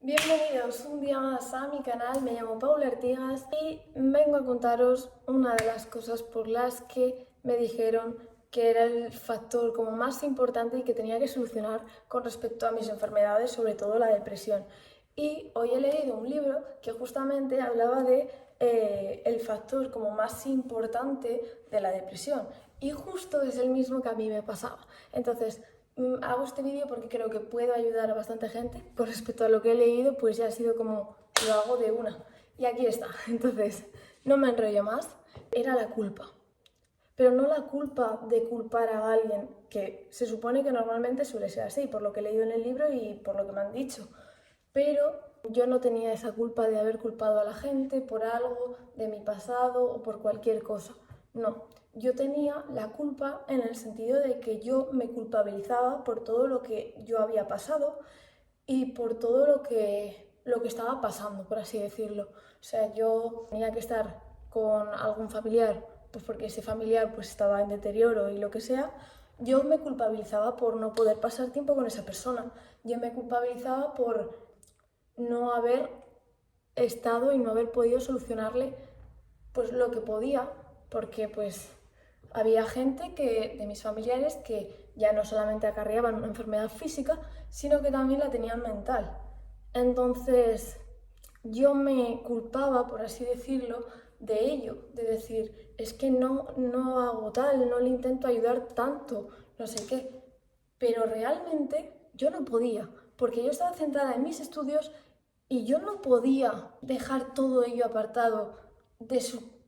Bienvenidos un día más a mi canal, me llamo Paula Artigas y vengo a contaros una de las cosas por las que me dijeron que era el factor como más importante y que tenía que solucionar con respecto a mis enfermedades, sobre todo la depresión. Y hoy he leído un libro que justamente hablaba de el factor como más importante de la depresión y justo es el mismo que a mí me pasaba. Entonces, hago este vídeo porque creo que puedo ayudar a bastante gente. Con respecto a lo que he leído, pues ya ha sido como lo hago de una. Y aquí está. Entonces, no me enrollo más. Era la culpa. Pero no la culpa de culpar a alguien, que se supone que normalmente suele ser así, por lo que he leído en el libro y por lo que me han dicho. Pero yo no tenía esa culpa de haber culpado a la gente por algo de mi pasado o por cualquier cosa. No, yo tenía la culpa en el sentido de que yo me culpabilizaba por todo lo que yo había pasado y por todo lo que estaba pasando, por así decirlo. O sea, yo tenía que estar con algún familiar, pues porque ese familiar pues estaba en deterioro y lo que sea. Yo me culpabilizaba por no poder pasar tiempo con esa persona. Yo me culpabilizaba por no haber estado y no haber podido solucionarle pues lo que podía, porque pues había gente de mis familiares que ya no solamente acarreaban una enfermedad física, sino que también la tenían mental. Entonces yo me culpaba, por así decirlo, de ello, de decir, es que no hago tal, no le intento ayudar tanto, no sé qué, pero realmente yo no podía, porque yo estaba centrada en mis estudios y yo no podía dejar todo ello apartado,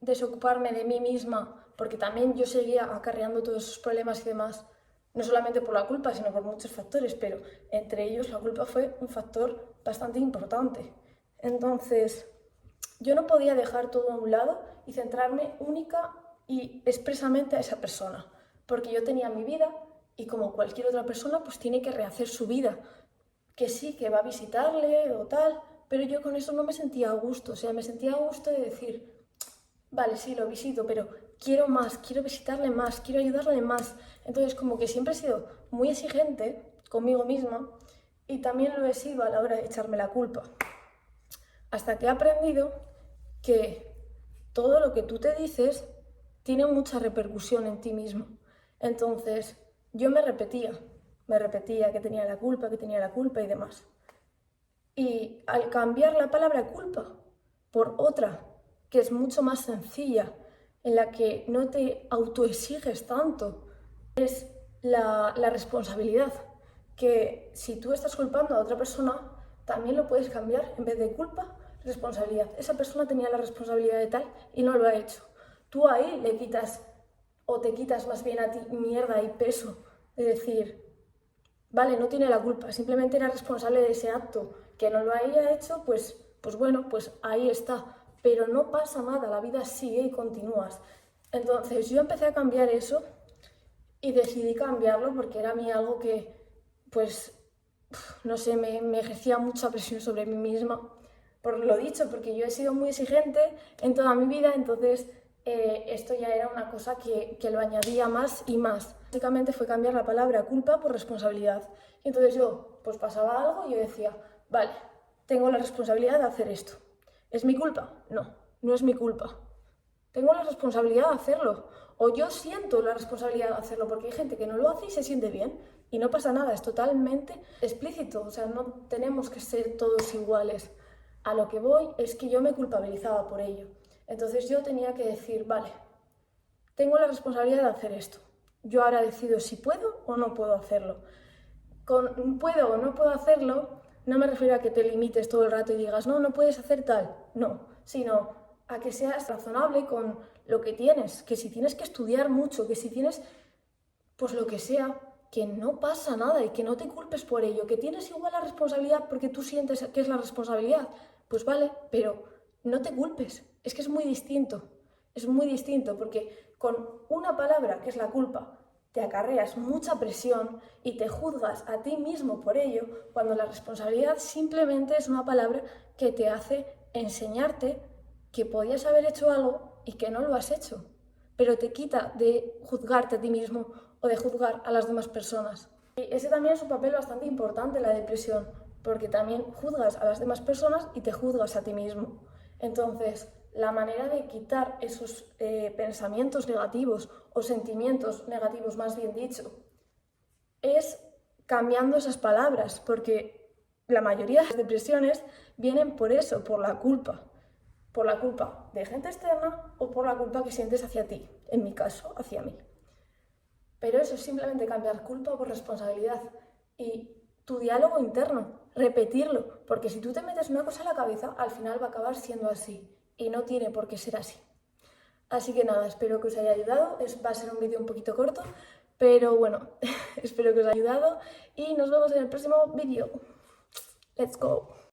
desocuparme de mí misma, porque también yo seguía acarreando todos esos problemas y demás, no solamente por la culpa, sino por muchos factores, pero entre ellos la culpa fue un factor bastante importante. Entonces, yo no podía dejar todo a un lado y centrarme única y expresamente a esa persona, porque yo tenía mi vida y como cualquier otra persona, pues tiene que rehacer su vida, que sí, que va a visitarle o tal, pero yo con eso no me sentía a gusto, o sea, me sentía a gusto de decir, vale, sí, lo visito, pero quiero más, quiero visitarle más, quiero ayudarle más. Entonces, como que siempre he sido muy exigente conmigo misma y también lo he sido a la hora de echarme la culpa. Hasta que he aprendido que todo lo que tú te dices tiene mucha repercusión en ti mismo. Entonces, yo me repetía que tenía la culpa y demás. Y al cambiar la palabra culpa por otra que es mucho más sencilla, en la que no te autoexiges tanto, es la responsabilidad. Que si tú estás culpando a otra persona, también lo puedes cambiar. En vez de culpa, responsabilidad. Esa persona tenía la responsabilidad de tal y no lo ha hecho. Tú ahí le quitas, o te quitas más bien a ti mierda y peso de decir, vale, no tiene la culpa, simplemente era responsable de ese acto. Que no lo haya hecho, pues bueno, pues ahí está. Pero no pasa nada, la vida sigue y continúas. Entonces yo empecé a cambiar eso y decidí cambiarlo porque era a mí algo que, pues, no sé, me ejercía mucha presión sobre mí misma. Por lo dicho, porque yo he sido muy exigente en toda mi vida, entonces esto ya era una cosa que lo añadía más y más. Básicamente fue cambiar la palabra culpa por responsabilidad. Y entonces yo, pues pasaba algo y yo decía, vale, tengo la responsabilidad de hacer esto. ¿Es mi culpa? No, no es mi culpa. Tengo la responsabilidad de hacerlo. O yo siento la responsabilidad de hacerlo, porque hay gente que no lo hace y se siente bien. Y no pasa nada, es totalmente explícito. O sea, no tenemos que ser todos iguales. A lo que voy es que yo me culpabilizaba por ello. Entonces yo tenía que decir, vale, tengo la responsabilidad de hacer esto. Yo ahora decido si puedo o no puedo hacerlo. Con puedo o no puedo hacerlo, no me refiero a que te limites todo el rato y digas, no, no puedes hacer tal. No, sino a que seas razonable con lo que tienes. Que si tienes que estudiar mucho, que si tienes, pues lo que sea, que no pasa nada y que no te culpes por ello. Que tienes igual la responsabilidad porque tú sientes que es la responsabilidad. Pues vale, pero no te culpes. Es que es muy distinto. Es muy distinto porque con una palabra, que es la culpa, te acarreas mucha presión y te juzgas a ti mismo por ello, cuando la responsabilidad simplemente es una palabra que te hace enseñarte que podías haber hecho algo y que no lo has hecho, pero te quita de juzgarte a ti mismo o de juzgar a las demás personas. Y ese también es un papel bastante importante en la depresión, porque también juzgas a las demás personas y te juzgas a ti mismo. Entonces, la manera de quitar esos pensamientos negativos o sentimientos negativos, más bien dicho, es cambiando esas palabras, porque la mayoría de las depresiones vienen por eso, por la culpa de gente externa o por la culpa que sientes hacia ti, en mi caso, hacia mí. Pero eso es simplemente cambiar culpa por responsabilidad y tu diálogo interno, repetirlo, porque si tú te metes una cosa en la cabeza, al final va a acabar siendo así y no tiene por qué ser así. Así que nada, espero que os haya ayudado. Va a ser un vídeo un poquito corto, pero bueno, espero que os haya ayudado y nos vemos en el próximo vídeo. Let's go.